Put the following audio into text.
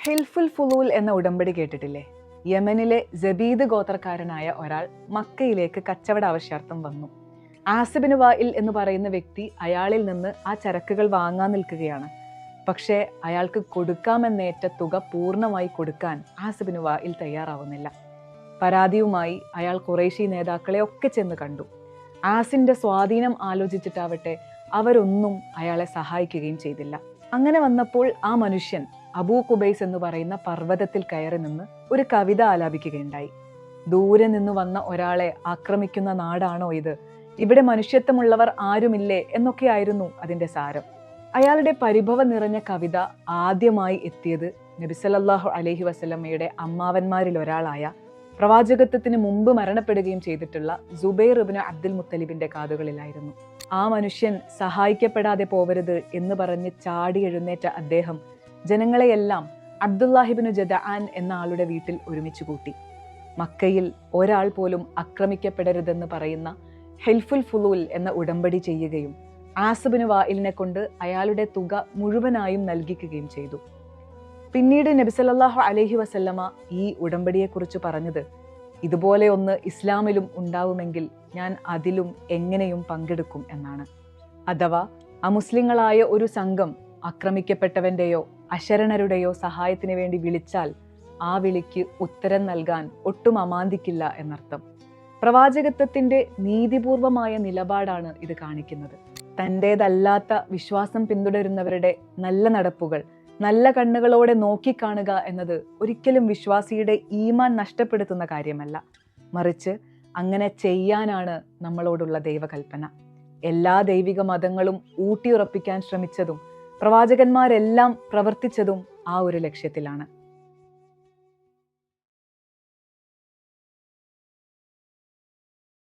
ഹിൽഫുൽ ഫുലൂൽ എന്ന ഉടമ്പടി കേട്ടിട്ടില്ലേ? യമനിലെ ജബീദ് ഗോത്രക്കാരനായ ഒരാൾ മക്കയിലേക്ക് കച്ചവട ആവശ്യാർത്ഥം വന്നു. ആസിബിന് വായിൽ എന്ന് പറയുന്ന വ്യക്തി അയാളിൽ നിന്ന് ആ ചരക്കുകൾ വാങ്ങാൻ നിൽക്കുകയാണ്. പക്ഷേ അയാൾക്ക് കൊടുക്കാമെന്നേറ്റ തുക പൂർണ്ണമായി കൊടുക്കാൻ ആസിബിന് വായിൽ തയ്യാറാവുന്നില്ല. പരാതിയുമായി അയാൾ ഖുറൈശി നേതാക്കളെ ഒക്കെ ചെന്ന് കണ്ടു. ആസിന്റെ സ്വാധീനം ആലോചിച്ചിട്ടാവട്ടെ അവരൊന്നും അയാളെ സഹായിക്കുകയും ചെയ്തില്ല. അങ്ങനെ വന്നപ്പോൾ ആ മനുഷ്യൻ അബൂ ഖുബൈസ് എന്ന് പറയുന്ന പർവ്വതത്തിൽ കയറി നിന്ന് ഒരു കവിത ആലാപിക്കുകയുണ്ടായി. ദൂരെ നിന്ന് വന്ന ഒരാളെ ആക്രമിക്കുന്ന നാടാണോ ഇത്? ഇവിടെ മനുഷ്യത്വമുള്ളവർ ആരുമില്ലേ എന്നൊക്കെയായിരുന്നു അതിന്റെ സാരം. അയാളുടെ പരിഭവം നിറഞ്ഞ കവിത ആദ്യമായി എത്തിയത് നബി സല്ലല്ലാഹു അലൈഹി വസല്ലമയുടെ അമ്മാവന്മാരിൽ ഒരാളായ, പ്രവാചകത്വത്തിന് മുമ്പ് മരണപ്പെടുകയും ചെയ്തിട്ടുള്ള സുബൈർ ഇബ്നു അബ്ദുൽ മുത്തലിബിന്റെ കാതുകളിലായിരുന്നു. ആ മനുഷ്യൻ സഹായിക്കപ്പെടാതെ പോവരുത് എന്ന് പറഞ്ഞ് ചാടി എഴുന്നേറ്റ അദ്ദേഹം ജനങ്ങളെയെല്ലാം അബ്ദുല്ലാഹിബ്നു ജദആൻ എന്ന ആളുടെ വീട്ടിൽ ഒരുമിച്ച് കൂട്ടി. മക്കയിൽ ഒരാൾ പോലും ആക്രമിക്കപ്പെടരുതെന്ന് പറയുന്ന ഹിൽഫുൽ ഫുലൂൽ എന്ന ഉടമ്പടി ചെയ്യുകയും ആസിബിന് വായിലിനെ കൊണ്ട് അയാളുടെ തുക മുഴുവനായും നൽകിക്കുകയും ചെയ്തു. പിന്നീട് നബി സല്ലല്ലാഹു അലൈഹി വസല്ലമ ഈ ഉടമ്പടിയെക്കുറിച്ച് പറഞ്ഞത്, ഇതുപോലെ ഒന്ന് ഇസ്ലാമിലും ഉണ്ടാവുമെങ്കിൽ ഞാൻ അതിലും എങ്ങനെയും പങ്കെടുക്കും എന്നാണ്. അഥവാ അമുസ്ലിങ്ങളായ ഒരു സംഘം ആക്രമിക്കപ്പെട്ടവന്റെയോ അശരണരുടെയോ സഹായത്തിന് വേണ്ടി വിളിച്ചാൽ ആ വിളിക്ക് ഉത്തരം നൽകാൻ ഒട്ടും അമാന്തിക്കില്ല എന്നർത്ഥം. പ്രവാചകത്വത്തിന്റെ നീതിപൂർവമായ നിലപാടാണ് ഇത് കാണിക്കുന്നത്. തൻ്റേതല്ലാത്ത വിശ്വാസം പിന്തുടരുന്നവരുടെ നല്ല നടപ്പുകൾ നല്ല കണ്ണുകളോടെ നോക്കിക്കാണുക എന്നത് ഒരിക്കലും വിശ്വാസിയുടെ ഈമാൻ നഷ്ടപ്പെടുത്തുന്ന കാര്യമല്ല. മറിച്ച് അങ്ങനെ ചെയ്യാനാണ് നമ്മളോടുള്ള ദൈവകൽപ്പന. എല്ലാ ദൈവിക മതങ്ങളും ഊട്ടിയുറപ്പിക്കാൻ ശ്രമിച്ചതും പ്രവാചകന്മാരെല്ലാം പ്രവർത്തിച്ചതും ആ ഒരു ലക്ഷ്യത്തിലാണ്.